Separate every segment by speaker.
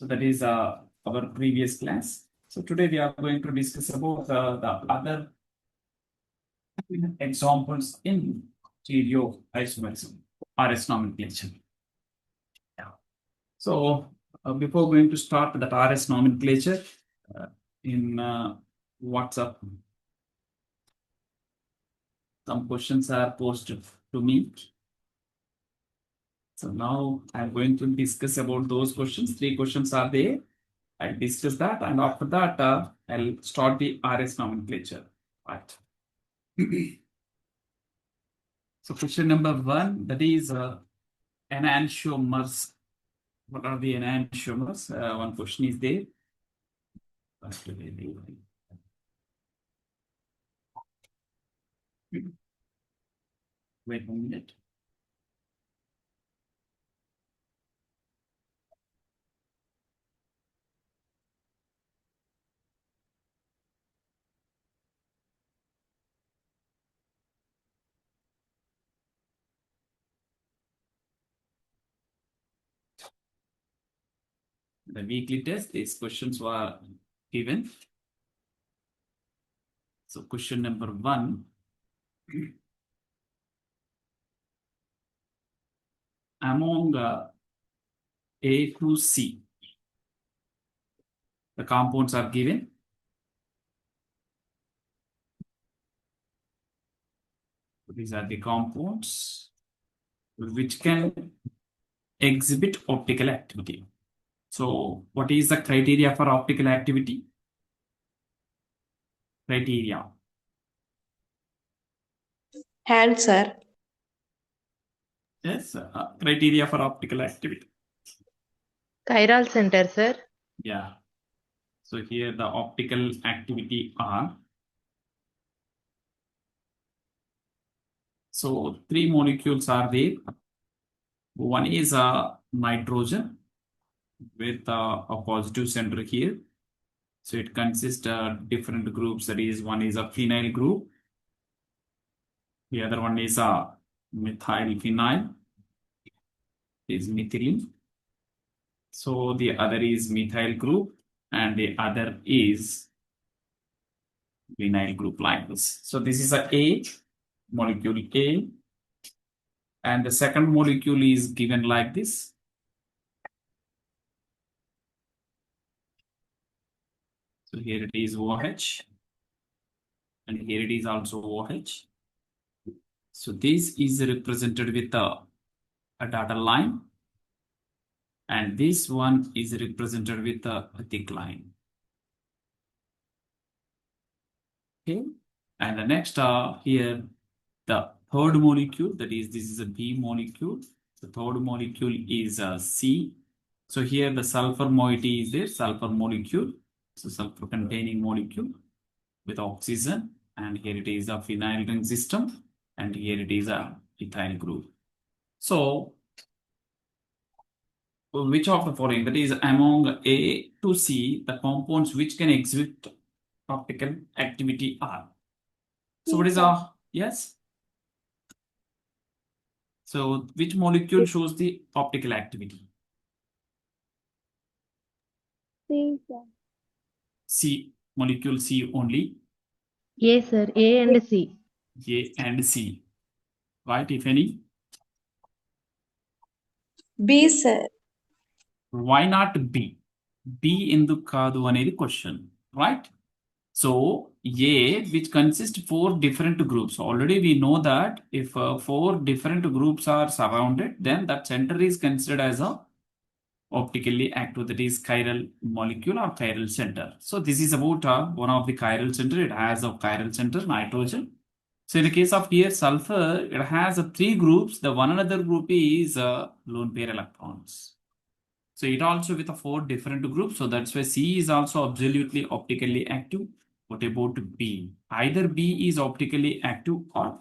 Speaker 1: So that is our previous class. So today we are going to discuss about the other examples in stereoisomerism, RS nomenclature. Yeah. So before going to start that RS nomenclature, in WhatsApp, some questions are posted to me. So now I'm going to discuss about those questions. 3 questions are there. I'll discuss that, and after that, I'll start the RS nomenclature. Right. So question number 1, that is enantiomers. What are the enantiomers? One question is there. Wait a minute. The weekly test, these questions were given. So question number 1. Among A to C, the compounds are given. These are the compounds which can exhibit optical activity. So what is the criteria for optical activity? Criteria.
Speaker 2: Hand, sir.
Speaker 1: Yes, criteria for optical activity.
Speaker 3: Chiral center, sir.
Speaker 1: Yeah. So here the optical activity are. So 3 molecules are there. One is nitrogen with a positive center here. So it consists of different groups. That is, one is a phenyl group. The other one is a methyl phenyl. Is methylene. So the other is methyl group, and the other is vinyl group like this. So this is a molecule A, and the second molecule is given like this. So here it is OH, and here it is also OH. So this is represented with a dotted line, and this one is represented with a thick line. Okay, and the next here the third molecule, that is, this is a B molecule. The third molecule is C. So here the sulfur moiety is there, sulfur molecule. So sulfur containing molecule with oxygen, and here it is a phenyl ring system, and here it is a ethyl group. So which of the following, that is among A to C, the compounds which can exhibit optical activity are? So what is yes? So which molecule shows the optical activity?
Speaker 2: C, sir.
Speaker 1: C, molecule C only.
Speaker 3: A, sir. A and C.
Speaker 1: A and C. Right, if any?
Speaker 2: B, sir.
Speaker 1: Why not B? B enduku kaadu anedi question, right? So A, which consists 4 different groups. Already we know that if 4 different groups are surrounded, then that center is considered as a optically active, that is chiral molecule or chiral center. So this is about one of the chiral center. It has a chiral center, nitrogen. So in the case of here sulfur, it has 3 groups. The one another group is lone pair electrons. So it also with 4 different groups. So that's why C is also absolutely optically active. What about B? Either B is optically active or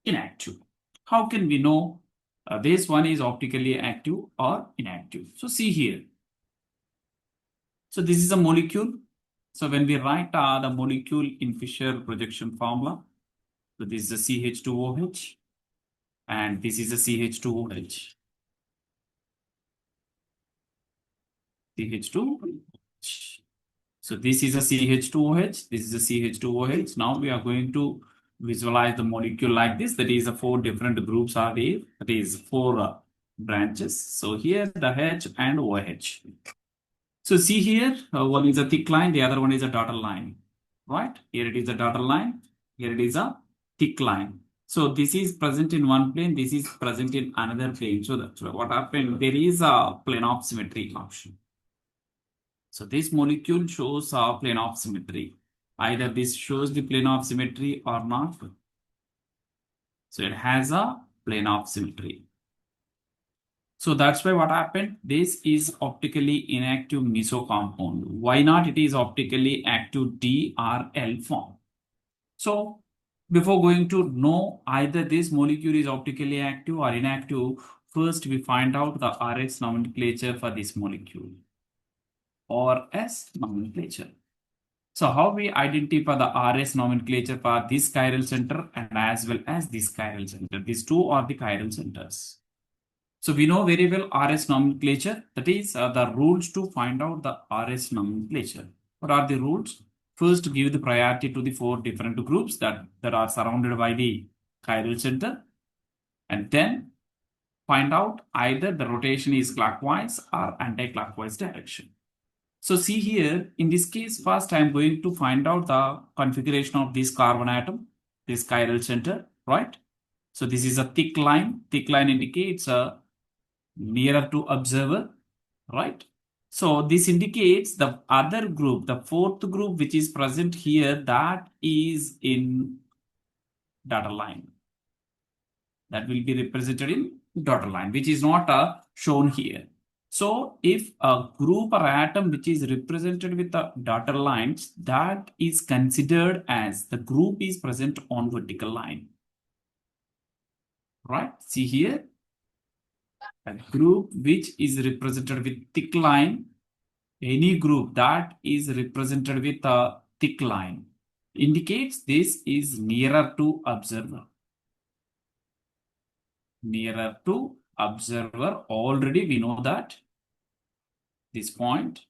Speaker 1: inactive. How can we know this one is optically active or inactive? So see here. So this is a molecule. So when we write the molecule in Fisher projection formula, so this is a CH2OH, and this is a CH2OH. CH2OH. So this is a CH2OH, this is a CH2OH. Now we are going to visualize the molecule like this. That is, 4 different groups are there. That is 4 branches. So here the H and OH. So see here, one is a thick line, the other one is a dotted line, right? Here it is a dotted line, here it is a thick line. So this is present in one plane, this is present in another plane. So that's what happened. There is a plane of symmetry option. So this molecule shows a plane of symmetry. Either this shows the plane of symmetry or not. So it has a plane of symmetry. So that's why what happened, this is optically inactive meso compound. Why not it is optically active DRL form? So before going to know either this molecule is optically active or inactive, first we find out the RS nomenclature for this molecule or S nomenclature. So how we identify the RS nomenclature for this chiral center and as well as this chiral center? These two are the chiral centers. So we know very well RS nomenclature, that is the rules to find out the RS nomenclature. What are the rules? First, give the priority to the 4 different groups that are surrounded by the chiral center, and then find out either the rotation is clockwise or anti-clockwise direction. So see here, in this case, first I am going to find out the configuration of this carbon atom, this chiral center, right? So this is a thick line. Thick line indicates a nearer to observer, right? So this indicates the other group, the 4th group which is present here, that is in dotted line. That will be represented in dotted line, which is not shown here. So if a group or atom which is represented with the dotted lines, that is considered as the group is present on vertical line. Right? See here, a group which is represented with thick line, any group that is represented with a thick line indicates this is nearer to observer. Nearer to observer, already we know that this point,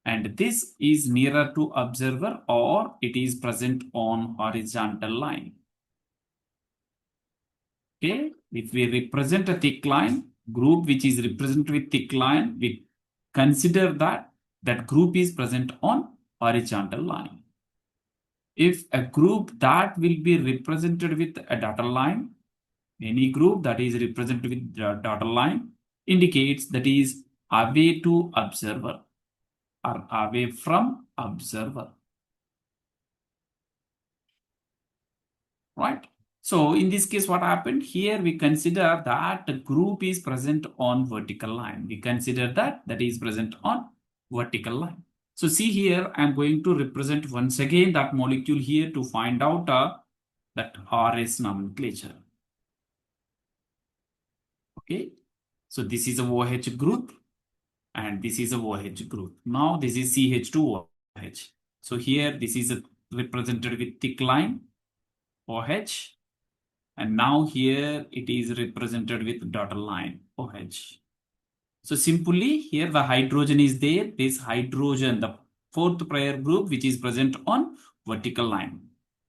Speaker 1: and this is nearer to observer or it is present on horizontal line. Okay, if we represent a thick line, group which is represented with thick line, we consider that that group is present on horizontal line. If a group that will be represented with a dotted line, any group that is represented with dotted line indicates that is away to observer or away from observer. Right? So in this case, what happened here, we consider that the group is present on vertical line. We consider that is present on vertical line. So see here, I'm going to represent once again that molecule here to find out that RS nomenclature. Okay, so this is a OH group and this is a OH group. Now this is CH2OH. So here this is represented with thick line OH, and now here it is represented with dotted line OH. So simply here the hydrogen is there. This hydrogen, the 4th prior group which is present on vertical line.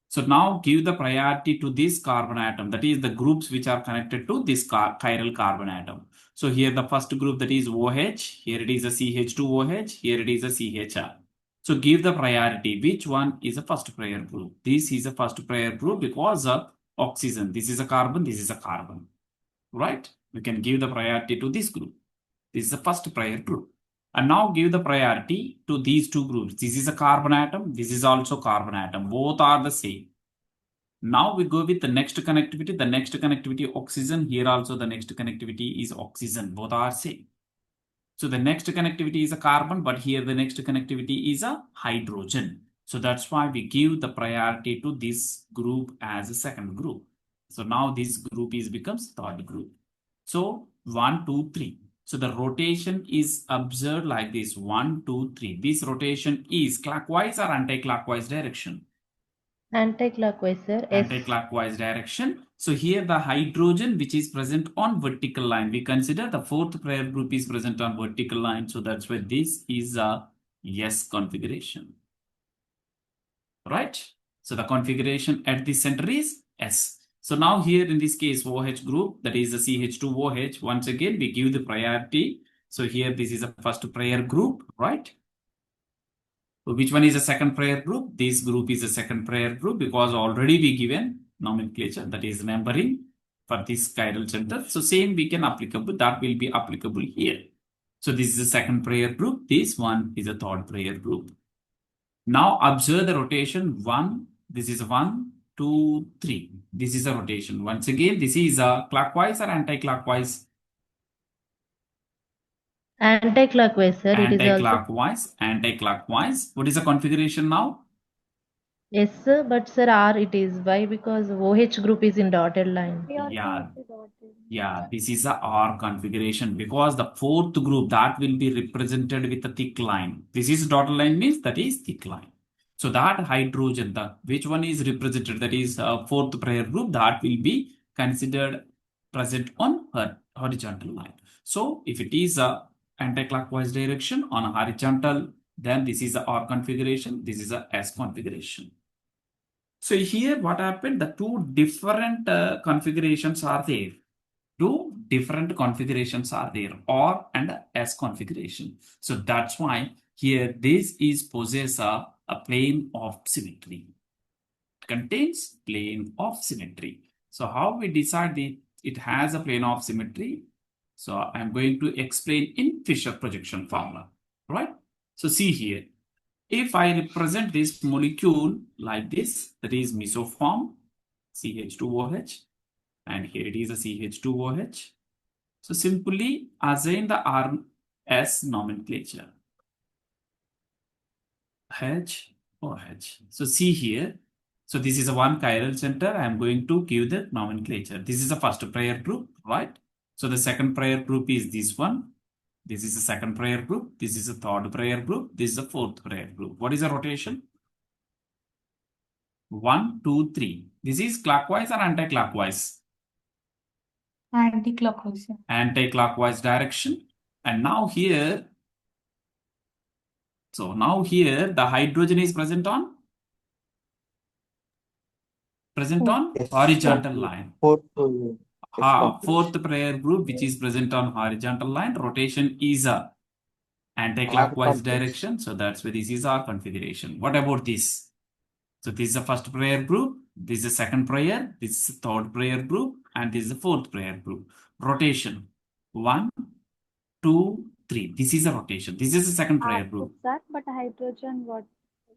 Speaker 1: So now give the priority to this carbon atom, that is the groups which are connected to this chiral carbon atom. So here the first group, that is OH, here it is a CH2OH, here it is a CHR. So give the priority. Which one is a first prior group? This is a first prior group because of oxygen. This is a carbon, this is a carbon, right? We can give the priority to this group. This is the first prior group. And now give the priority to these 2 groups. This is a carbon atom, this is also carbon atom. Both are the same. Now we go with the next connectivity. The next connectivity oxygen. Here also the next connectivity is oxygen. Both are same. So the next connectivity is a carbon, but here the next connectivity is a hydrogen. So that's why we give the priority to this group as a second group. So now this group becomes third group. So 1, 2, 3. So the rotation is observed like this, 1, 2, 3. This rotation is clockwise or anti-clockwise direction?
Speaker 3: Anti-clockwise, sir.
Speaker 1: Anti-clockwise direction. So here the hydrogen which is present on vertical line, we consider the fourth pair group is present on vertical line. So that's why this is a S configuration, right? So the configuration at the center is S. So now here in this case, OH group, that is the CH2OH, once again, we give the priority. So here this is a first pair group, right? So which one is the second pair group? This group is a second pair group because already we given nomenclature, that is numbering for this chiral center. So same we can applicable, that will be applicable here. So this is the second pair group. This one is a third pair group. Now observe the rotation. One, this is 1, 2, 3. This is a rotation. Once again, this is a clockwise or anti-clockwise?
Speaker 3: Anti-clockwise, sir. It is also
Speaker 1: Anti-clockwise, anti-clockwise. What is the configuration now?
Speaker 3: yes, sir. But sir, R it is. Why? Because OH group is in dotted line.
Speaker 1: Yeah, this is a R configuration because the fourth group that will be represented with a thick line. This is dotted line means that is thick line. So that hydrogen, which one is represented, that is fourth pair group, that will be considered present on her horizontal line. So if it is a anti-clockwise direction on a horizontal, then this is a R configuration, this is a S configuration. So here what happened, the two different configurations are there. Two different configurations are there, R and S configuration. So that's why here this is possess a plane of symmetry. It contains plane of symmetry. So how we decide it has a plane of symmetry? So I'm going to explain in Fisher projection formula, right? So see here, if I represent this molecule like this, that is mesoform, CH2OH, and here it is a CH2OH. So simply assign the RS nomenclature. HOH. So see here. So this is a one chiral center. I am going to give the nomenclature. This is the first pair group, right? So the second pair group is this one. This is the second pair group. This is the third pair group. This is the fourth pair group. What is the rotation? 1, 2, 3. This is clockwise or anti-clockwise?
Speaker 2: Anti-clockwise.
Speaker 1: Anti-clockwise direction. And now here, so now here the hydrogen is present on horizontal line. Fourth pair group which is present on horizontal line, rotation is a anti-clockwise direction. So that's why this is our configuration. What about this? So this is the first pair group, this is the second pair, this is the third pair group, and this is the fourth pair group. Rotation 1, 2, 3. This is a rotation. This is the second pair group.
Speaker 2: Sir, but hydrogen what?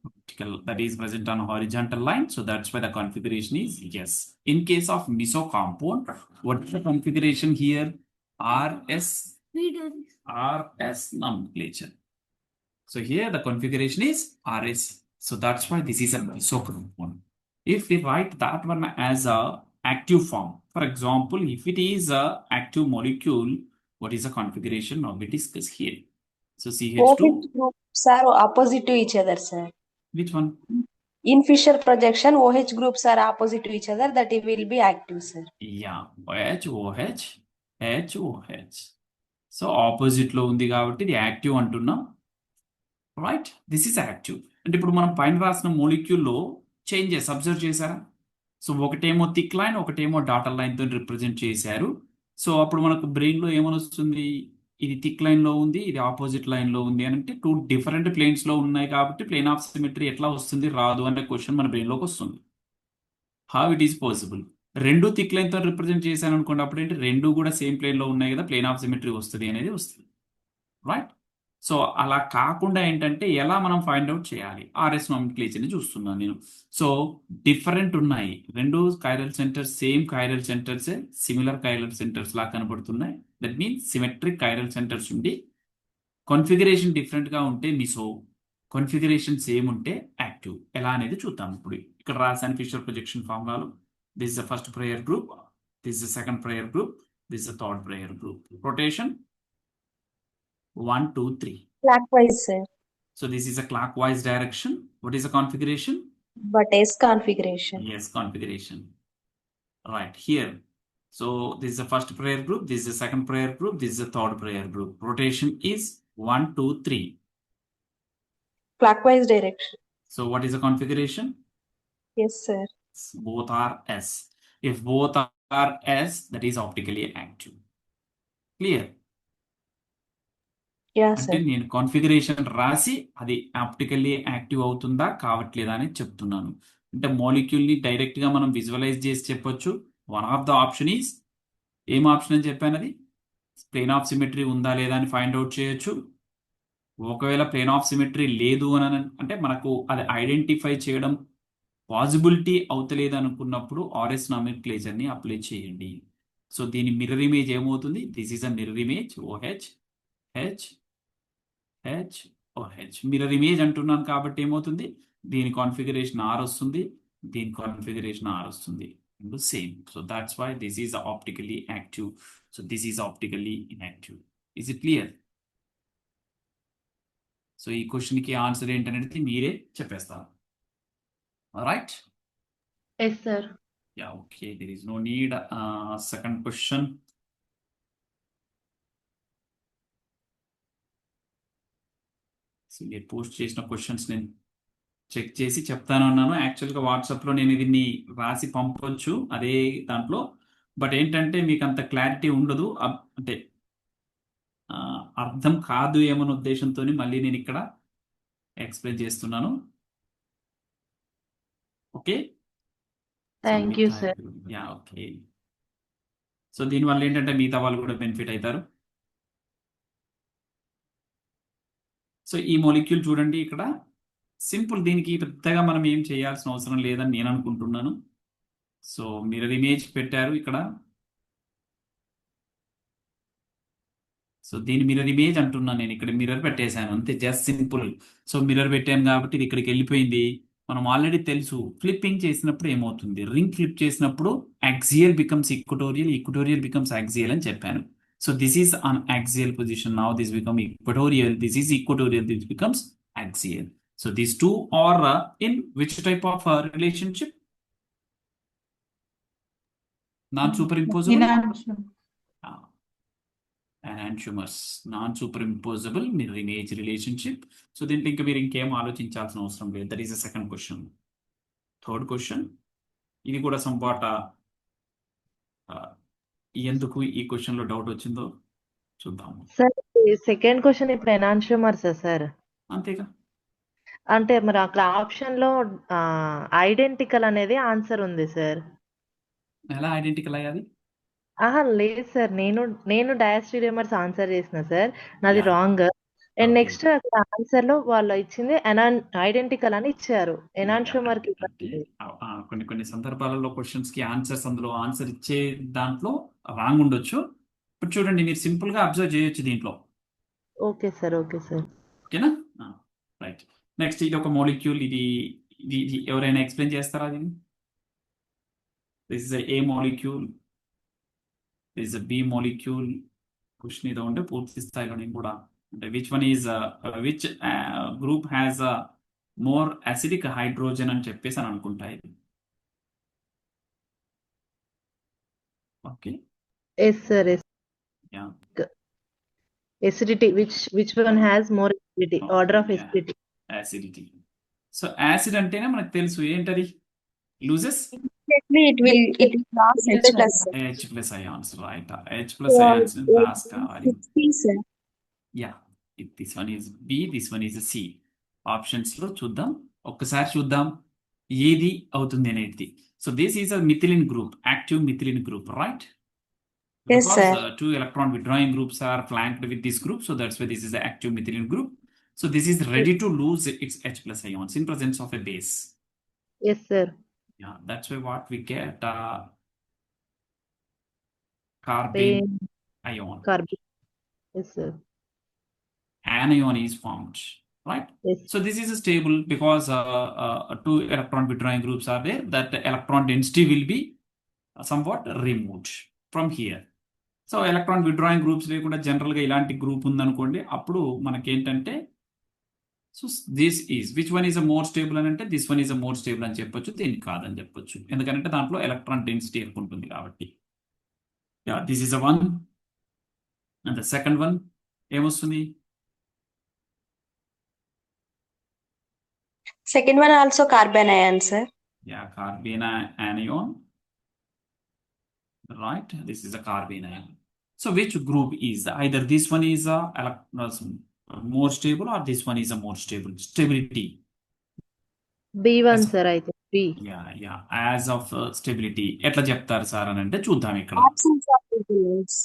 Speaker 1: Optical, that is present on horizontal line. So that's why the configuration is yes. In case of meso compound, what is the configuration here? RS nomenclature. So here the configuration is RS. So that's why this is a meso compound. If we write that one as a active form, for example, if it is a active molecule, what is the configuration? Now we discuss here. So CH2.
Speaker 2: OH groups are opposite to each other, sir.
Speaker 1: Which one?
Speaker 2: In Fisher projection, OH groups are opposite to each other. That it will be active, sir.
Speaker 1: Yeah, HOH, HOH. So opposite లో ఉంది కాబట్టి ఇది active అంటున్నాం, right? This is active. అంటే ఇప్పుడు మనం పైన రాసిన molecule లో చేంజెస్ అబ్జర్వ్ చేశారా? సో ఒకటేమో థిక్ లైన్, ఒకటేమో డాటర్ లైన్ తో రిప్రజెంట్ చేశారు. సో అప్పుడు మనకు బ్రెయిన్ లో ఏమని వస్తుంది? ఇది థిక్ లైన్ లో ఉంది, ఇది ఆపోజిట్ లైన్ లో ఉంది అని అంటే టూ డిఫరెంట్ ప్లేన్స్ లో ఉన్నాయి కాబట్టి ప్లేన్ ఆఫ్ సిమెట్రీ ఎట్లా వస్తుంది రాదు అనే క్వశ్చన్ మన బ్రెయిన్ లోకి వస్తుంది. How it is possible? రెండు థిక్ లైన్ తో రిప్రజెంట్ చేశాను అనుకోండి, అప్పుడు ఏంటి రెండు కూడా సేమ్ ప్లేన్ లో ఉన్నాయి కదా, ప్లేన్ ఆఫ్ సిమెట్రీ వస్తుంది అనేది వస్తుంది, రైట్? సో అలా కాకుండా ఏంటంటే ఎలా మనం ఫైండ్ అవుట్ చేయాలి? ఆర్ఎస్ నామెన్క్లేచర్ ని చూస్తున్నాను నేను. సో డిఫరెంట్ ఉన్నాయి రెండు chiral centres, same chiral centres, similar chiral centres లా కనబడుతున్నాయి. That means symmetric chiral centres ఉండి కాన్ఫిగరేషన్ డిఫరెంట్ గా ఉంటే మిసో, కాన్ఫిగరేషన్ సేమ్ ఉంటే యాక్టివ్. ఎలా అనేది చూద్దాం ఇప్పుడు. ఇక్కడ రాసాను ఫిషర్ ప్రొజెక్షన్ ఫార్ములాలో. This is the first priority group, this is the second priority group, this is the third priority group. Rotation 1, 2, 3.
Speaker 2: Clockwise, sir.
Speaker 1: So this is a clockwise direction. What is the configuration?
Speaker 2: But S configuration.
Speaker 1: Yes, configuration. right here. So this is the first pair group, this is the second pair group, this is the third pair group. Rotation is 1, 2, 3.
Speaker 2: Clockwise direction.
Speaker 1: So what is the configuration?
Speaker 2: Yes, sir.
Speaker 1: Both are S. If both are S, that is optically active. Clear?
Speaker 2: Yeah,
Speaker 1: అంటే
Speaker 2: sir.
Speaker 1: నేను configuration రాసి అది optically active అవుతుందా కావట్లేదా అని చెప్తున్నాను. అంటే మాలిక్యూల్ని డైరెక్ట్గా మనం విజువలైజ్ చేసి చెప్పొచ్చు. One of the option is, ఏం ఆప్షన్ అని చెప్పాను, అది ప్లేన్ ఆఫ్ సిమెట్రీ ఉందా లేదా అని ఫైండ్ అవుట్ చేయొచ్చు. ఒకవేళ ప్లేన్ ఆఫ్ సిమెట్రీ లేదు అని అంటే మనకు అది ఐడెంటిఫై చేయడం పాసిబిలిటీ అవుతలేదు అనుకున్నప్పుడు ఆర్ఎస్ నామెన్క్లేచర్ని అప్లై చేయండి. సో దీని మిర్రర్ ఇమేజ్ ఏమవుతుంది? This is a mirror image OH H H OH. Mirror image అంటున్నాను కాబట్టి ఏమవుతుంది? దీని కాన్ఫిగరేషన్ ఆర్ వస్తుంది, దీని కాన్ఫిగరేషన్ ఆర్ వస్తుంది, రెండు same. So that's why this is optically active. So this is optically inactive. Is it clear? So ఈ క్వశ్చన్కి ఆన్సర్ ఏంటనేది మీరే చెప్పేస్తారు. Right?
Speaker 3: Yes, sir.
Speaker 1: Yeah, okay. There is no need. Second question. So మీరు post చేసిన questions నేను check చేసి చెప్తాను అన్నాను. యాక్చువల్గా వాట్సాప్లో నేను దీన్ని రాసి పంపొచ్చు అదే దాంట్లో. బట్ ఏంటంటే మీకు అంత క్లారిటీ ఉండదు, అంటే అర్థం కాదు ఏమన్న ఉద్దేశంతో మళ్ళీ నేను ఇక్కడ ఎక్స్ప్లెయిన్ చేస్తున్నాను. Okay,
Speaker 3: Thank you, sir.
Speaker 1: Yeah okay. So దీనివల్ల ఏంటంటే మిగతా వాళ్ళు కూడా బెనిఫిట్ అవుతారు. సో ఈ మొలిక్యూల్ చూడండి ఇక్కడ సింపుల్, దీనికి పెద్దగా మనం ఏం చేయాల్సిన అవసరం లేదని నేను అనుకుంటున్నాను. సో మిర్రర్ ఇమేజ్ పెట్టారు ఇక్కడ. సో దీని మిర్రర్ ఇమేజ్ అంటున్నాను నేను, ఇక్కడ మిర్రర్ పెట్టేశాను అంతే, జస్ట్ సింపుల్. సో మిర్రర్ పెట్టాను కాబట్టి ఇది ఇక్కడికి వెళ్ళిపోయింది. మనం ఆల్రెడీ తెలుసు ఫ్లిప్పింగ్ చేసినప్పుడు ఏమవుతుంది, రింగ్ ఫ్లిప్ చేసినప్పుడు axial becomes equatorial, equatorial becomes axial అని చెప్పాను. So this is an axial position. Now this become equatorial. This is equatorial. This becomes axial. So these two are in which type of relationship? Non-superimposable. Enantiomers. Non-superimposable mirror image relationship. So then think of ఇంకేం ఆలోచించాల్సిన అవసరం లేదు. That is the second question. Third question. ఇది కూడా సంపాట ఎందుకు ఈ question లో doubt వచ్చిందో చూద్దాం.
Speaker 3: సార్ సెకండ్ క్వశ్చన్ ఇప్పుడు ఎనాన్షియోమర్స్ సార్,
Speaker 1: అంతేగా?
Speaker 3: అంటే మరి అక్కడ ఆప్షన్ లో ఐడెంటికల్ అనేది ఆన్సర్ ఉంది సార్.
Speaker 1: ఎలా ఐడెంటికల్ అయ్యాది?
Speaker 3: లేదు సార్, నేను డయాస్టీరియోమర్స్ ఆన్సర్ చేసిన సార్, నాది రాంగ్. అండ్ నెక్స్ట్ అక్కడ ఆన్సర్ లో వాళ్ళు ఇచ్చింది ఐడెంటికల్ అని ఇచ్చారు. ఎనాన్షియోమర్ కి
Speaker 1: కొన్ని సందర్భాలలో క్వశ్చన్స్ కి ఆన్సర్స్ అందులో ఆన్సర్ ఇచ్చే దాంట్లో రాంగ్ ఉండొచ్చు. ఇప్పుడు చూడండి మీరు సింపుల్ గా అబ్జర్వ్ చేయొచ్చు దీంట్లో.
Speaker 3: Okay sir, okay sir.
Speaker 1: ఓకేనా? రైట్. నెక్స్ట్ ఇది ఒక మాలిక్యూల్, ఇది ఎవరైనా ఎక్స్ప్లెయిన్ చేస్తారా? దీన్ని this is A molecule, this is B molecule. Question ఏదో ఉంటే పూర్తి స్థాయిలో నేను కూడా అంటే which one is which group has more acidic hydrogen అని చెప్పేసి అని అనుకుంటా ఇది. Okay.
Speaker 3: Yes sir,
Speaker 1: yeah.
Speaker 3: acidity, which one has more acidity, order of acidity.
Speaker 1: Acidity. So acid అంటేనే మనకు తెలుసు ఏంటది, loses
Speaker 2: it will lose H plus.
Speaker 1: H plus ions, right? H plus ions last కావాలి. Yeah, this one is B, this one is C. Options లో చూద్దాం, ఒక్కసారి చూద్దాం ఏది అవుతుంది అనేది. So this is a methylene group, active methylene group, right?
Speaker 2: Yes,
Speaker 1: because
Speaker 2: sir.
Speaker 1: Two electron withdrawing groups are flanked with this group, so that's why this is the active methylene group. So this is ready to lose its H plus ions in presence of a base.
Speaker 3: Yes, sir.
Speaker 1: Yeah, that's why what we get carbene ion.
Speaker 3: Carbene. Yes, sir.
Speaker 1: Anion is formed, right?
Speaker 3: Yes.
Speaker 1: So this is stable because two electron withdrawing groups are there. That electron density will be somewhat removed from here. So electron withdrawing groups లేకుండా జనరల్గా ఇలాంటి group ఉందనుకోండి, అప్పుడు మనకేంటంటే so this is which one is a more stable అని అంటే this one is a more stable అని చెప్పొచ్చు, దీనికి కాదని చెప్పొచ్చు, ఎందుకంటే దాంట్లో ఎలక్ట్రాన్ డెన్సిటీ ఎక్కువ ఉంటుంది కాబట్టి. This is a one and the second one ఏమొస్తుంది?
Speaker 2: Second one also carbon ion, sir.
Speaker 1: Carbon anion, right? This is a carbon ion. So which group is either this one is a more stable or this one is a more stable? Stability.
Speaker 3: B1 sir అయితే B.
Speaker 1: As of stability ఎట్లా చెప్తారు sir అని అంటే చూద్దాం ఇక్కడ.
Speaker 2: Absence of vigilance.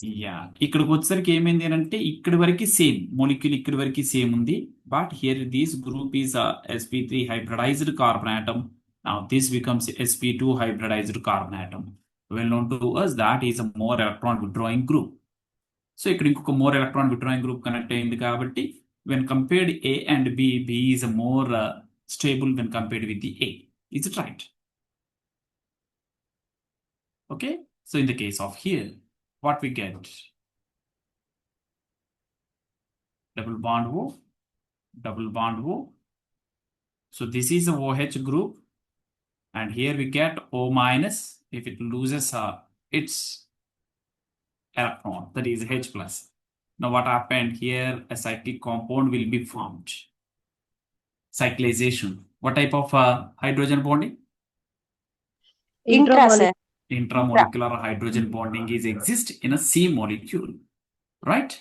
Speaker 1: ఇక్కడికి వచ్చేసరికి ఏమైంది అని అంటే ఇక్కడి వరకు సేమ్ మొలిక్యూల్ ఇక్కడి వరకు సేమ్ ఉంది, but here this group is sp3 hybridized carbon atom. Now this becomes sp2 hybridized carbon atom. Well known to us that is a more electron withdrawing group. So ఇక్కడ ఇంకొక more electron withdrawing group connect అయింది కాబట్టి when compared A and B, B is a more stable when compared with the A. Is it right? Okay, so in the case of here, what we get? Double bond O, double bond O. So this is a OH group, and here we get O minus if it loses its electron, that is H plus. Now what happened here? A cyclic compound will be formed. Cyclization. What type of hydrogen bonding?
Speaker 2: Intra, sir.
Speaker 1: Intramolecular hydrogen bonding is exist in a C molecule, right?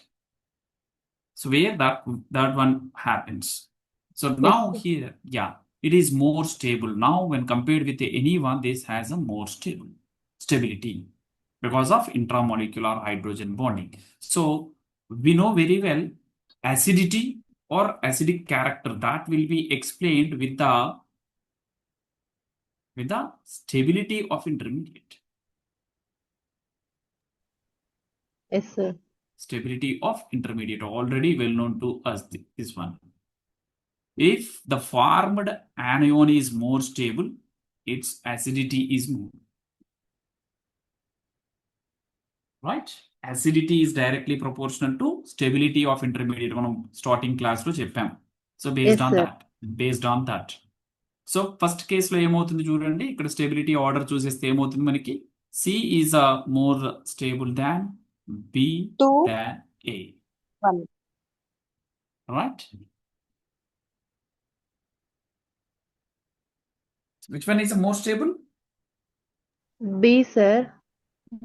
Speaker 1: So where that one happens. So now here, it is more stable. Now when compared with any one, this has a more stability because of intramolecular hydrogen bonding. So we know very well acidity or acidic character that will be explained with the stability of intermediate.
Speaker 3: Yes, sir.
Speaker 1: Stability of intermediate, already well known to us, this one. If the formed anion is more stable, its acidity is more. Right? Acidity is directly proportional to stability of intermediate. మనం starting class లో చెప్పాం. So based on that. So first case లో ఏమవుతుంది చూడండి, ఇక్కడ stability order చూసేస్తే ఏమవుతుంది మనకి? C is a more stable than B than A.
Speaker 2: 1.
Speaker 1: Right? Which one is more stable?
Speaker 3: B, sir.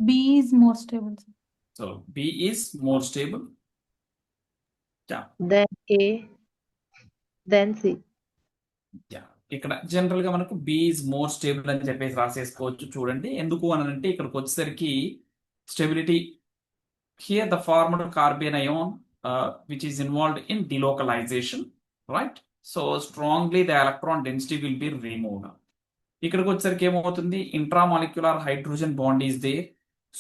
Speaker 4: B is more stable, sir.
Speaker 1: So B is more stable.
Speaker 3: Then A, then C.
Speaker 1: ఇక్కడ general గా మనకు B is more stable అని చెప్పేసి రాసేసుకోవచ్చు. చూడండి ఎందుకు అని అంటే ఇక్కడికి వచ్చేసరికి stability here the formed carbon ion which is involved in delocalization, right? So strongly the electron density will be removed. ఇక్కడికి వచ్చేసరికి ఏమవుతుంది? Intramolecular hydrogen bond is there.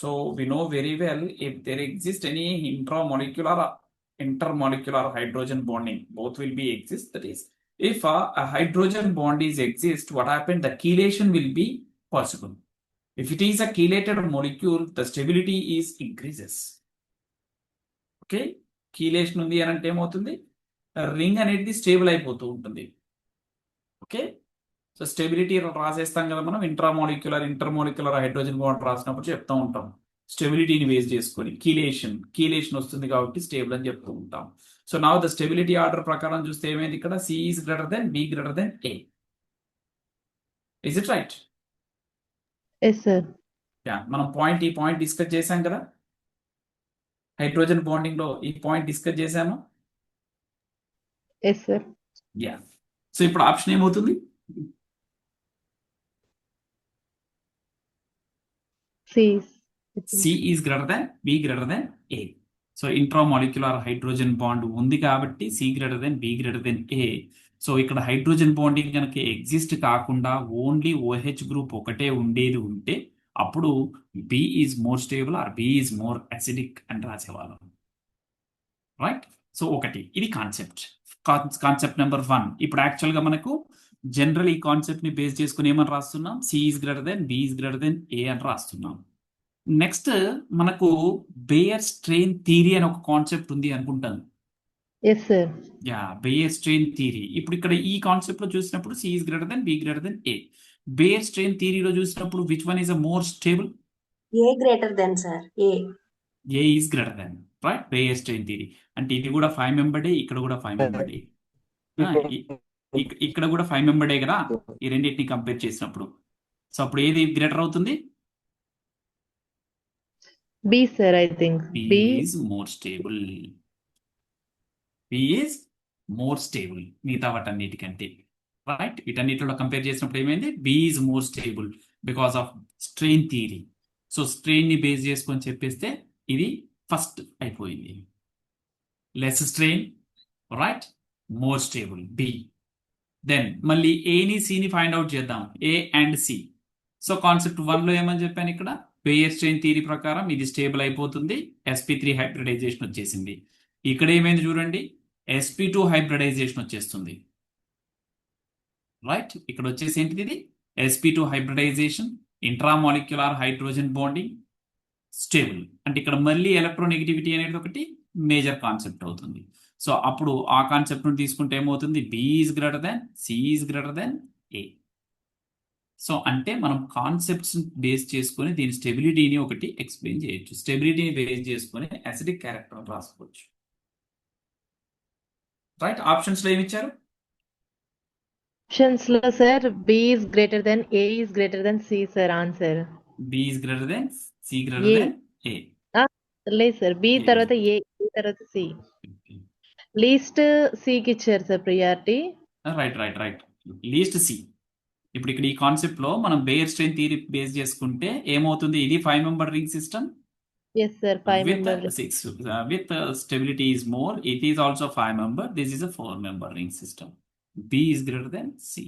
Speaker 1: So we know very well if there exist any intermolecular hydrogen bonding, both will be exist. That is, if a hydrogen bond is exist, what happened? The chelation will be possible. If it is a chelated molecule, the stability is increases. Okay, chelation ఉంది అని అంటే ఏమవుతుంది? Ring అనేది stable అయిపోతూ ఉంటుంది. Okay, so stability రాసేస్తాం కదా మనం, intermolecular hydrogen bond రాసినప్పుడు చెప్తూ ఉంటాం స్టెబిలిటీని బేస్ చేసుకొని కీలేషన్ వస్తుంది కాబట్టి స్టేబుల్ అని చెప్తూ ఉంటాం. So now the stability order ప్రకారం చూస్తే ఏమైంది ఇక్కడ? C is greater than B greater than A. Is it right?
Speaker 3: Yes, sir.
Speaker 1: మనం ఈ పాయింట్ డిస్కస్ చేశాం కదా, హైడ్రోజన్ బాండింగ్ లో ఈ పాయింట్ డిస్కస్ చేశాము.
Speaker 3: Yes, sir.
Speaker 1: సో ఇప్పుడు ఆప్షన్ ఏమవుతుంది? C is greater than B greater than A. So intramolecular hydrogen bond ఉంది కాబట్టి C greater than B greater than A. So ఇక్కడ హైడ్రోజన్ బాండింగ్ కనుక ఎగ్జిస్ట్ కాకుండా ఓన్లీ OH గ్రూప్ ఒకటే ఉండేది ఉంటే అప్పుడు B is more stable or B is more acidic అని రాసేవాళ్ళం. రైట్? సో ఒకటి ఇది కాన్సెప్ట్ నెంబర్ 1. ఇప్పుడు యాక్చువల్గా మనకు జనరల్ ఈ కాన్సెప్ట్ ని బేస్ చేసుకుని ఏమని రాస్తున్నాం? C is greater then B is greater then A అని రాస్తున్నాం. నెక్స్ట్ మనకు బేయర్ స్ట్రెయిన్ థియరీ అని ఒక కాన్సెప్ట్ ఉంది అనుకుంటాను.
Speaker 3: Yes sir.
Speaker 1: Baeyer strain theory. ఇప్పుడు ఇక్కడ ఈ కాన్సెప్ట్ లో చూసినప్పుడు C is greater than B greater than A. Baeyer strain థియరీలో చూసినప్పుడు which one is a more stable?
Speaker 2: A greater than, sir. A.
Speaker 1: A is greater than, right? Baeyer strain theory అంటే ఇది కూడా 5 మెంబర్డే, ఇక్కడ కూడా 5 మెంబర్డే, ఇక్కడ కూడా 5 మెంబర్డే కదా ఈ రెండింటిని కంపేర్ చేసినప్పుడు. సో అప్పుడు ఏది గ్రేటర్ అవుతుంది?
Speaker 3: B sir, I think
Speaker 1: B
Speaker 3: B.
Speaker 1: Is more stable. B is more stable మిగతా వాటన్నిటికంటే, రైట్? వీటన్నిటిలో కంపేర్ చేసినప్పుడు ఏమైంది? B is more stable because of strain theory. So strain ని బేస్ చేసుకొని చెప్పేస్తే ఇది ఫస్ట్ అయిపోయింది. Less strain, right? More stable B. Then మళ్ళీ ఏని సిని ఫైండ్ అవుట్ చేద్దాం, A and C. So concept 1 లో ఏమని చెప్పాను, ఇక్కడ బేయర్ స్ట్రెయిన్ థియరీ ప్రకారం ఇది స్టేబుల్ అయిపోతుంది, sp3 హైబ్రిడైజేషన్ వచ్చేసింది. ఇక్కడ ఏమైంది చూడండి, sp2 హైబ్రిడైజేషన్ వచ్చేస్తుంది, రైట్? ఇక్కడ వచ్చేసి ఏంటిది, ఇది sp2 hybridization, intramolecular hydrogen bonding, stable. అంటే ఇక్కడ మళ్ళీ ఎలక్ట్రోనెగటివిటీ అనేది ఒకటి మేజర్ కాన్సెప్ట్ అవుతుంది. సో అప్పుడు ఆ కాన్సెప్ట్ ను తీసుకుంటే ఏమవుతుంది, B is greater than, C is greater than A. So అంటే మనం కాన్సెప్ట్స్ బేస్ చేసుకొని దీని స్టెబిలిటీని ఒకటి ఎక్స్ప్లెయిన్ చేయొచ్చు. స్టెబిలిటీని బేస్ చేసుకొని అసిడిక్ క్యారెక్టర్ రాసుకోవచ్చు, రైట్? ఆప్షన్స్ లో ఏమి ఇచ్చారు?
Speaker 3: ఆప్షన్స్ లో sir B is greater than, A is greater than C sir answer.
Speaker 1: B is greater than, C greater than A.
Speaker 3: లేదు సార్, బి తర్వాత ఏ, తర్వాత సి. లీస్ట్ సికి ఇచ్చారు sir priority.
Speaker 1: Right right right, least C. ఇప్పుడు ఇక్కడ ఈ concept లో మనం బేయర్ స్ట్రెయిన్ థియరీ బేస్ చేసుకుంటే ఏమవుతుంది, ఇది 5 member ring system.
Speaker 3: Yes sir, 5 member.
Speaker 1: With stability is more, it is also 5 member. This is a 4 member ring system. B is greater than C.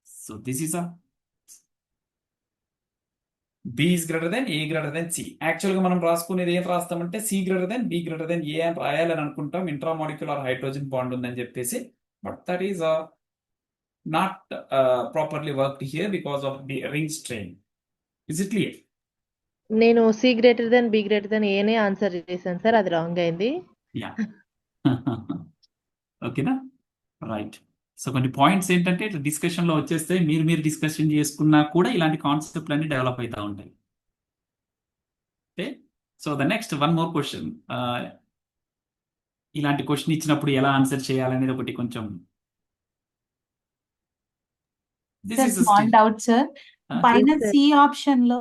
Speaker 1: So this is a B is greater than, A greater than C. యాక్చువల్గా మనం రాసుకునేది ఏం రాస్తామంటే C greater than, B greater than A అని రాయాలని అనుకుంటాం, intramolecular hydrogen bond ఉందని చెప్పేసి. But that is not properly worked here because of the ring strain. Is it clear?
Speaker 3: నేను C greater than, B greater than ఏనే answer చేశాను sir, అది wrong అయింది.
Speaker 1: యా ఓకేనా, రైట్. సో కొన్ని పాయింట్స్ ఏంటంటే డిస్కషన్ లో వచ్చేస్తే మీరు డిస్కషన్ చేసుకున్నా కూడా ఇలాంటి కాన్సెప్ట్లు అన్ని డెవలప్ అవుతూ ఉంటాయి. Okay, so the next one more question. ఇలాంటి క్వశ్చన్ ఇచ్చినప్పుడు ఎలా ఆన్సర్ చేయాలనేది ఒకటి కొంచెం
Speaker 4: స్మాల్ డౌట్ సార్. పైన
Speaker 3: Yes, sir.
Speaker 4: సి ఆప్షన్ లో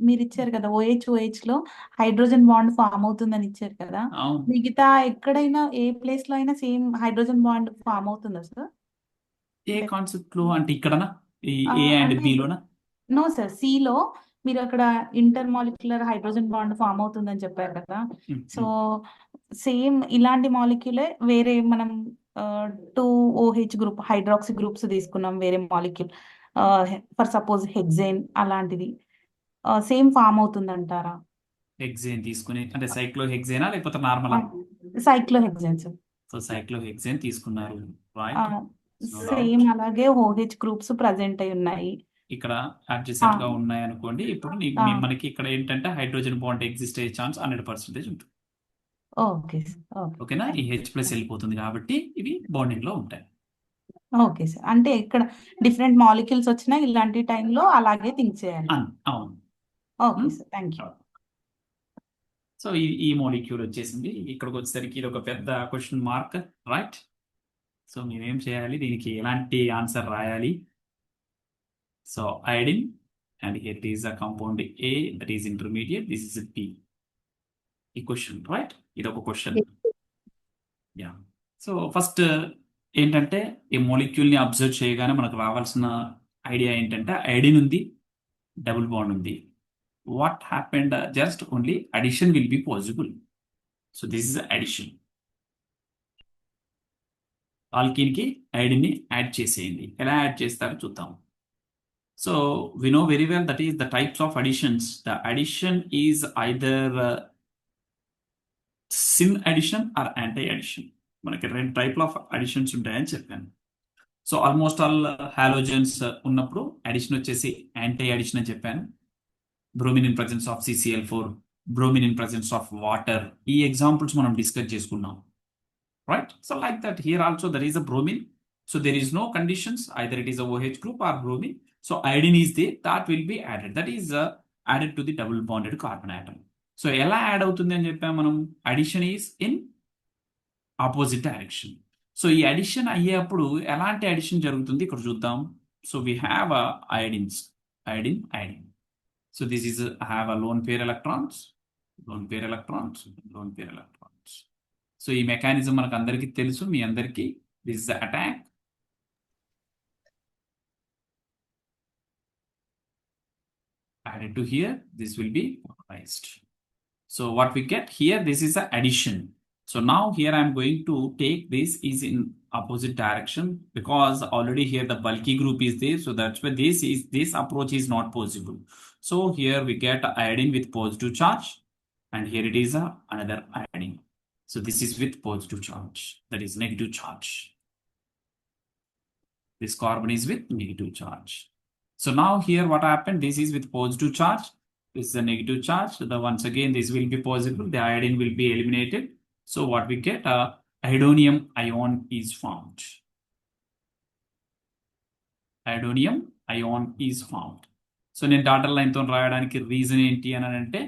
Speaker 4: మీరు ఇచ్చారు కదా, OH లో హైడ్రోజన్ బాండ్ ఫామ్ అవుతుందని ఇచ్చారు కదా,
Speaker 1: అవును.
Speaker 4: మిగతా ఎక్కడైనా ఏ ప్లేస్ లో అయినా సేమ్ హైడ్రోజన్ బాండ్ ఫామ్ అవుతుందా సార్?
Speaker 1: ఏ కాన్సెప్ట్ లో అంటే ఇక్కడనా, ఈ
Speaker 4: ఆ,
Speaker 1: ఏ అండ్
Speaker 4: అంటే
Speaker 1: బి లోనా?
Speaker 4: నో సార్, సి లో మీరు అక్కడ ఇంటర్మాలిక్యులర్ హైడ్రోజన్ బాండ్ ఫామ్ అవుతుందని చెప్పారు కదా. సో సేమ్ ఇలాంటి మాలిక్యూలే వేరే మనం 2 OH గ్రూప్ హైడ్రాక్సీ గ్రూప్స్ తీసుకున్నాం, వేరే మాలిక్యూల్ ఫర్ సపోజ్ హెక్సేన్ అలాంటిది సేమ్ ఫామ్ అవుతుంది అంటారా?
Speaker 1: హెక్సేన్ తీసుకుని అంటే సైక్లోహెక్సేనా లేకపోతే normal?
Speaker 4: Cyclohexane sir.
Speaker 1: So cyclohexane తీసుకున్నారు, రైట్?
Speaker 4: సేమ్ అలాగే OH గ్రూప్స్ ప్రజెంట్ అయి ఉన్నాయి
Speaker 1: ఇక్కడ అడ్జసెంట్ గా ఉన్నాయి అనుకోండి. ఇప్పుడు మనకి ఇక్కడ ఏంటంటే హైడ్రోజన్ బాండ్ ఎగ్జిస్ట్ అయ్యే ఛాన్స్ 100% ఉంటుంది.
Speaker 4: ఓకే
Speaker 1: ఓకేనా, ఈ H+ వెళ్ళిపోతుంది కాబట్టి ఇవి బాండింగ్ లో ఉంటాయి.
Speaker 4: Okay sir. అంటే ఇక్కడ డిఫరెంట్ మాలిక్యూల్స్ వచ్చినా ఇలాంటి టైంలో అలాగే థింక్ చేయాలి.
Speaker 1: అవును.
Speaker 4: Okay sir, thank you.
Speaker 1: So ఈ మాలిక్యూల్ వచ్చేసింది. ఇక్కడికి వచ్చేసరికి ఇది ఒక పెద్ద క్వశ్చన్ మార్క్, రైట్? సో మేమేం చేయాలి, దీనికి ఎలాంటి ఆన్సర్ రాయాలి? So iodine, and here it is a compound A that is intermediate, this is a P. ఈ క్వశ్చన్, రైట్? ఇది ఒక క్వశ్చన్. యా, సో ఫస్ట్ ఏంటంటే ఈ మాలిక్యూల్ ని అబ్జర్వ్ చేయగానే మనకు రావాల్సిన ఐడియా ఏంటంటే ఐడిన్ ఉంది, డబుల్ బాండ్ ఉంది. What happened, just only addition will be possible. So this is addition. Alkyne కి ఐడిన్ ని యాడ్ చేసేయండి. ఎలా యాడ్ చేస్తారో చూద్దాం. So we know very well that is the types of additions. The addition is either syn addition or anti-addition. మనకి 2 type of additions ఉంటాయని చెప్పాను. So almost all halogens ఉన్నప్పుడు అడిషన్ వచ్చేసి యాంటీ అడిషన్ అని చెప్పాను. Bromine in presence of CCl4, bromine in presence of water, ఈ examples మనం discuss చేసుకున్నాం, right? So like that, here also there is a bromine. So there is no conditions, either it is a OH group or bromine. So iodine is there, that will be added. That is added to the double bonded carbon atom. So ఎలా add అవుతుంది అని చెప్పాము మనం, addition is in opposite direction. So ఈ addition అయ్యేప్పుడు ఎలాంటి addition జరుగుతుంది ఇక్కడ చూద్దాం. So we have idines, idine, idine. So this is have a lone pair electrons, lone pair electrons, lone pair electrons. So ఈ మెకానిజం మనకు అందరికీ తెలుసు, మీ అందరికీ. This is attack. Added to here, this will be polarized. So what we get here, this is an addition. So now here I am going to take this is in opposite direction, because already here the bulky group is there. So that's why this approach is not possible. So here we get iodine with positive charge, and here it is another iodine. So this is with positive charge, that is negative charge. This carbon is with negative charge. So now here what happened, this is with positive charge, this is a negative charge. So once again this will be possible, the iodine will be eliminated. So what we get, iodonium ion is formed. Iodonium ion is formed. So నేను daughter line తో రాయడానికి reason ఏంటి అని అంటే,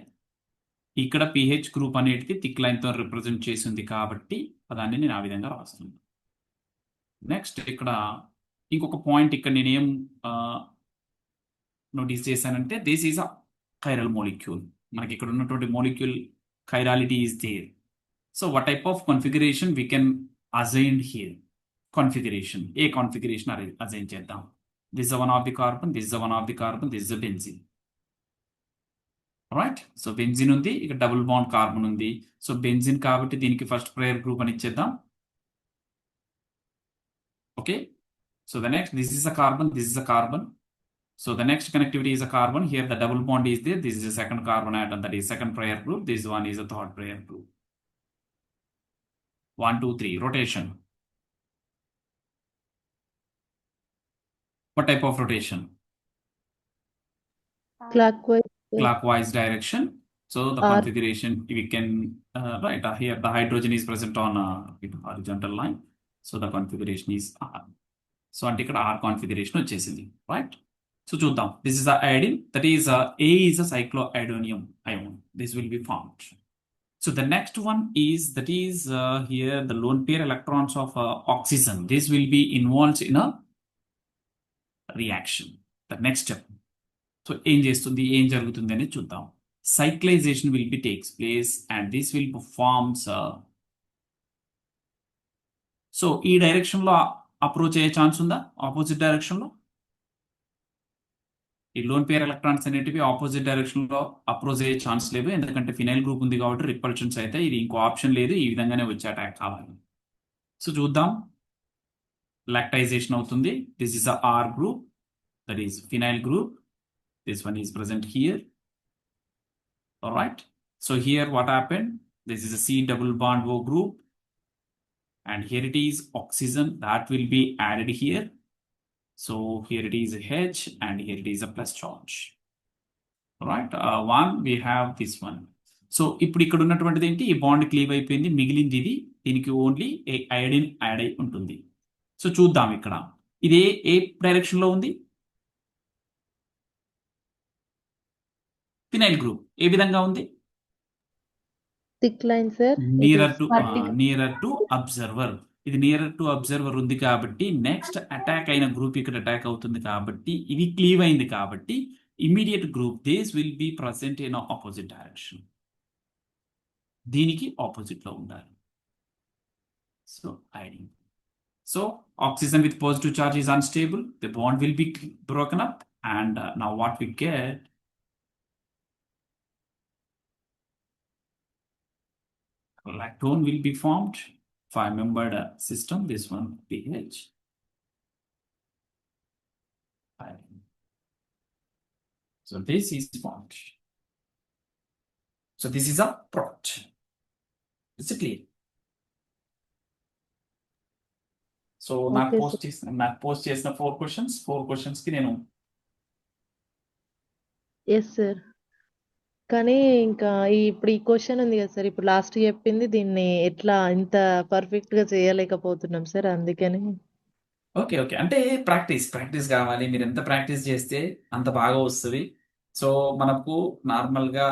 Speaker 1: ఇక్కడ pH group అనేది thick line తో represent చేసింది కాబట్టి దాన్ని నేను ఆ విధంగా రాస్తున్నాను. నెక్స్ట్ ఇక్కడ ఇంకొక పాయింట్ ఇక్కడ నేనేం నోటీస్ చేశానంటే, this is a chiral molecule. మనకి ఇక్కడ ఉన్నటువంటి molecule chirality is there. So what type of configuration we can assign here? Configuration. A configuration assign చేద్దాం. This is one of the carbon, this is one of the carbon, this is a benzene. Right? So benzene ఉంది, ఇక్కడ double bond carbon ఉంది. So benzene కాబట్టి దీనికి first priority group అని ఇచ్చేద్దాం. Okay. So the next, this is a carbon, this is a carbon. So the next connectivity is a carbon. Here the double bond is there. This is a second carbon atom, that is second prayer group. This one is a third prayer group. 1, 2, 3. Rotation. What type of rotation?
Speaker 3: Clockwise.
Speaker 1: Clockwise direction. So the
Speaker 3: R.
Speaker 1: configuration we can write here. The hydrogen is present on horizontal line. So the configuration is R. So అంటే ఇక్కడ R configuration వచ్చేసింది, right? So చూద్దాం. This is the iodine. That is A is a cycloiodonium ion. This will be formed. So the next one is, that is here the lone pair electrons of oxygen. This will be involved in a reaction. The next step. So ఏం చేస్తుంది, ఏం జరుగుతుంది అని చూద్దాం. Cyclization will be takes place, and this will performs. So ఈ direction లో approach అయ్యే chance ఉందా, ఆపోజిట్ డైరెక్షన్ లో? ఈ లోన్ పేర్ ఎలక్ట్రాన్స్ అనేటివి ఆపోజిట్ డైరెక్షన్ లో అప్రోచ్ అయ్యే ఛాన్స్ లేవు, ఎందుకంటే ఫినైల్ గ్రూప్ ఉంది కాబట్టి రిపల్షన్స్ అయితే ఇది ఇంకో ఆప్షన్ లేదు, ఈ విధంగానే వచ్చే అటాక్ కావాలి. సో చూద్దాం, లాక్టైజేషన్ అవుతుంది. This is R group, that is phenyl group. This one is present here. Alright. So here what happened, this is a C double bond O group, and here it is oxygen that will be added here. So here it is a H, and here it is a plus charge. Right? One, we have this one. So ఇప్పుడు ఇక్కడ ఉన్నటువంటిది ఏంటి, ఈ bond cleave అయిపోయింది, మిగిలింది ఇది. దీనికి only iodine add అయి ఉంటుంది. సో చూద్దాం, ఇక్కడ ఇది ఏ డైరెక్షన్ లో ఉంది, ఫినైల్ గ్రూప్ ఏ విధంగా ఉంది,
Speaker 3: thick line sir.
Speaker 1: Nearer to observer. ఇది నియరర్ టు అబ్జర్వర్ ఉంది కాబట్టి నెక్స్ట్ అటాక్ అయిన గ్రూప్ ఇక్కడ అటాక్ అవుతుంది కాబట్టి ఇది క్లీవ్ అయింది కాబట్టి immediate group this will be present in opposite direction. దీనికి ఆపోజిట్ లో ఉండాలి. సో ఐడిన్. So oxygen with positive charge is unstable, the bond will be broken up, and now what we get, lactone will be formed. 5-membered system, this one pH. So this is formed. So this is a product. Is it clear? So నాకు post చేసిన 4 questions కి నేను
Speaker 3: Yes sir. కానీ ఇంకా ఇప్పుడు ఈ question ఉంది కదా సార్, ఇప్పుడు లాస్ట్ చెప్పింది దీన్ని ఎట్లా ఇంత పర్ఫెక్ట్ గా చేయలేకపోతున్నాం సార్, అందుకని.
Speaker 1: ఓకే ఓకే అంటే ప్రాక్టీస్ కావాలి. మీరు ఎంత ప్రాక్టీస్ చేస్తే అంత బాగా వస్తుంది. సో మనకు నార్మల్గా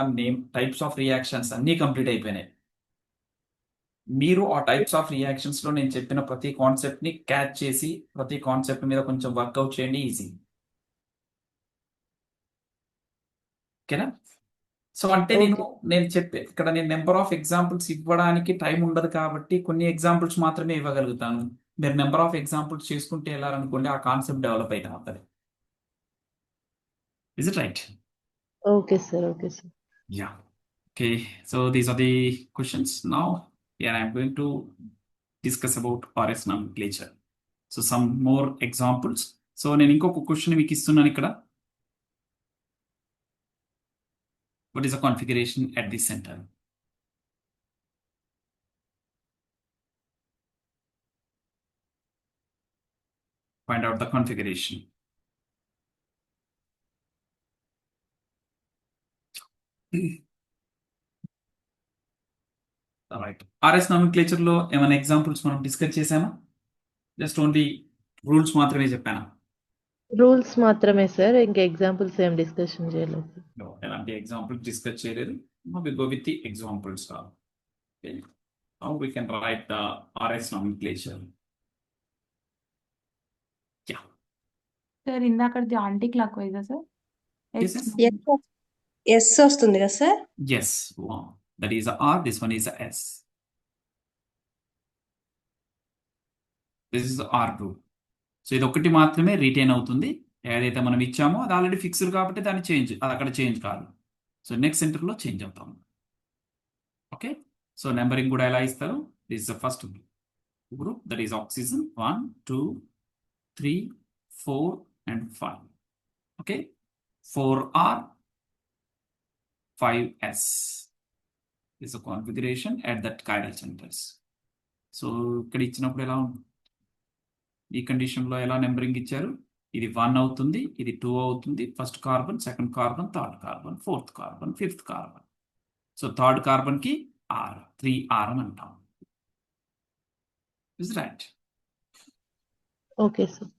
Speaker 1: టైప్స్ ఆఫ్ రియాక్షన్స్ అన్నీ కంప్లీట్ అయిపోయినాయి. మీరు ఆ టైప్స్ ఆఫ్ రియాక్షన్స్ లో నేను చెప్పిన ప్రతి కాన్సెప్ట్ ని క్యాచ్ చేసి ప్రతి కాన్సెప్ట్ మీద కొంచెం వర్కౌట్ చేయండి, ఈజీ. ఓకేనా? సో అంటే
Speaker 3: ఓకే.
Speaker 1: నేను చెప్పే ఇక్కడ నేను నెంబర్ ఆఫ్ ఎగ్జాంపుల్స్ ఇవ్వడానికి టైం ఉండదు కాబట్టి కొన్ని ఎగ్జాంపుల్స్ మాత్రమే ఇవ్వగలుగుతాను. మీరు నెంబర్ ఆఫ్ ఎగ్జాంపుల్స్ చేసుకుంటే వెళ్ళాలనుకోండి, ఆ కాన్సెప్ట్ డెవలప్ అయితే అవుతుంది. Is it right?
Speaker 3: Okay sir. Okay sir.
Speaker 1: Yeah. Okay. So these are the questions. Now, here I am going to discuss about RS nomenclature. So some more examples. So నేను ఇంకొక question మీకు ఇస్తున్నాను ఇక్కడ. What is the configuration at the center? Find out the configuration. Alright. RS nomenclature లో ఏమైనా examples మనం discuss చేసామా? Just only rules మాత్రమే చెప్పాను.
Speaker 3: రూల్స్ మాత్రమే సార్, ఇంకా ఎగ్జాంపుల్స్ ఏం డిస్కషన్ చేయలేదు.
Speaker 1: ఎలాంటి ఎగ్జాంపుల్స్ డిస్కస్ చేయలేదు. We go with the examples. Okay. Now we can write the RS nomenclature. Yeah.
Speaker 4: Sir ఇందాకది యాంటీ క్లాక్ వైజా సార్?
Speaker 1: Yes, yes.
Speaker 2: ఎస్ వస్తుంది కదా sir?
Speaker 1: Yes. Wow. That is a R. This one is a S. This is the R group. So ఇది ఒకటి మాత్రమే retain అవుతుంది. ఏదైతే మనం ఇచ్చామో అది ఆల్రెడీ ఫిక్స్డ్ కాబట్టి దాని అది అక్కడ చేంజ్ కాదు. సో నెక్స్ట్ సెంటర్లో చేంజ్ అవుతాం. ఓకే. సో నెంబరింగ్ కూడా ఎలా ఇస్తారు? This is the first group, that is oxygen 1 2 3 4 and 5. Okay. 4R 5S is a configuration at that chiral centers. So ఇక్కడ ఇచ్చినప్పుడు ఎలా ఉంటుంది? ఈ కండిషన్లో ఎలా నెంబరింగ్ ఇచ్చారు? ఇది 1 అవుతుంది, ఇది 2 అవుతుంది, first carbon, second carbon, third carbon, fourth carbon, fifth carbon. So third carbon కి R, 3R అని అంటాం. Is right?
Speaker 3: Okay sir.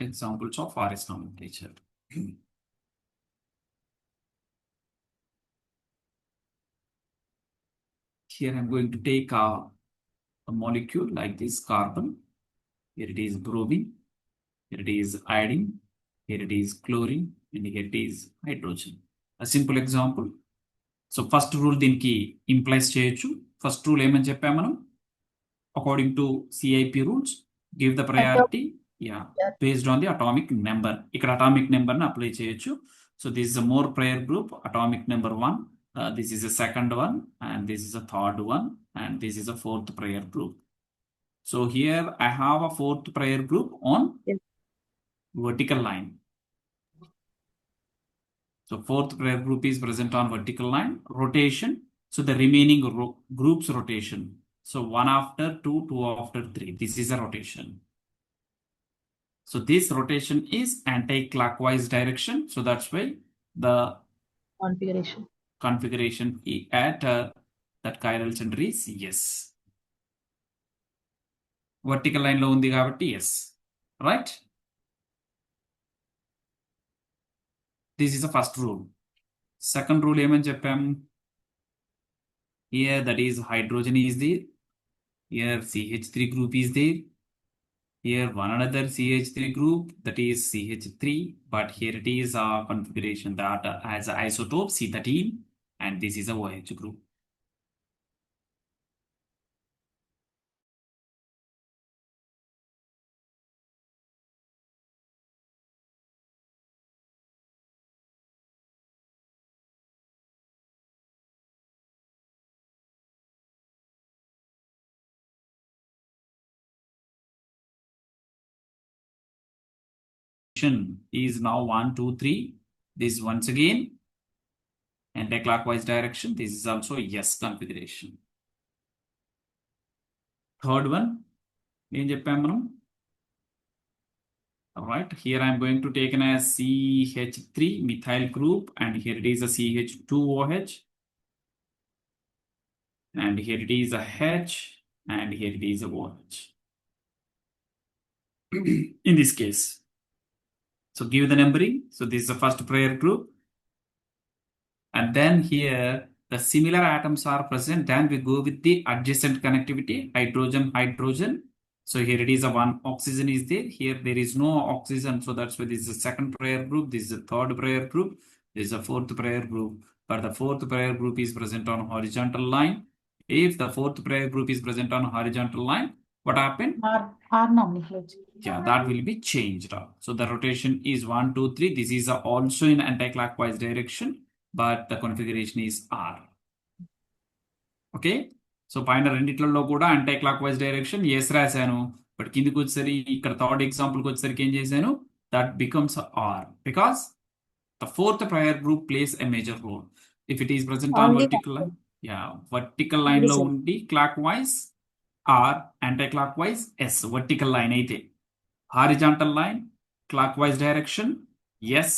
Speaker 1: Examples of RS nomenclature. Here I'm going to take a molecule like this, carbon. Here it is bromine. Here it is iodine. Here it is chlorine. And here it is hydrogen. A simple example. So first rule దీనికి implies చేయొచ్చు. First rule ఏమని చెప్పాము మనం? According to CIP rules, give the priority based on the atomic number. ఇక్కడ atomic number ని apply చేయొచ్చు. So this is a more prior group, atomic number 1. This is a second one, and this is a third one, and this is a fourth prior group. So here I have a fourth prior group on vertical line. So fourth prior group is present on vertical line. Rotation. So the remaining groups rotation. So 1 after 2, 2 after 3. This is a rotation. So this rotation is anti-clockwise direction. So that's why the configuration at that chiral center is yes. Vertical line lo undi kabatti yes. Right? This is the first rule. Second rule ఏమని చెప్పాం? Here that is hydrogen is there. Here CH3 group is there. Here one another CH3 group, that is CH3, but here it is a configuration that has an isotope C13, and this is a OH group. Is now 1 2 3. This once again anti-clockwise direction. This is also yes configuration. Third one, ఏం చెప్పాం మనం? Alright, here I am going to take as CH3 methyl group, and here it is a CH2OH, and here it is a H, and here it is a OH. In this case, so give the numbering. So this is the first pair group, and then here the similar atoms are present. Then we go with the adjacent connectivity, hydrogen, hydrogen. So here it is a one oxygen is there. Here there is no oxygen. So that's why this is the second pair group. This is the third pair group. This is the fourth pair group. But the fourth pair group is present on horizontal line. If the fourth pair group is present on horizontal line, what happened?
Speaker 4: R nomenclature.
Speaker 1: Yeah, that will be changed. So the rotation is 1, 2, 3. This is also in anti-clockwise direction, but the configuration is R. Okay. So పైన రెండిట్లలో కూడా anti clock wise direction S రాశాను, but కిందికి వచ్చేసరికి ఇక్కడ third ఎగ్జాంపుల్కి వచ్చేసరికి ఏం చేశాను, that becomes R because the fourth priority group plays a major role. If it is present on vertical line, vertical line లో ఉండి clock wise R, anti clock wise S. Vertical line అయితే horizontal line clock wise direction S,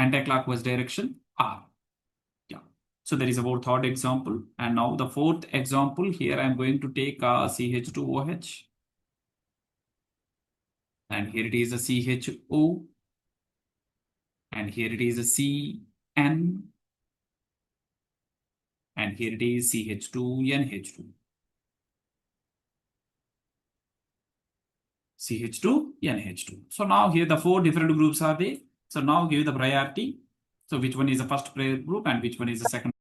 Speaker 1: anti clock wise direction R. So there is about third example, and now the fourth example. Here I am going to take a CH2OH, and here it is a CHO, and here it is a CN, and here it is CH2NH2. CH2NH2. So now here the four different groups are there. So now give the priority. So which one is the first pair group and which one is the second?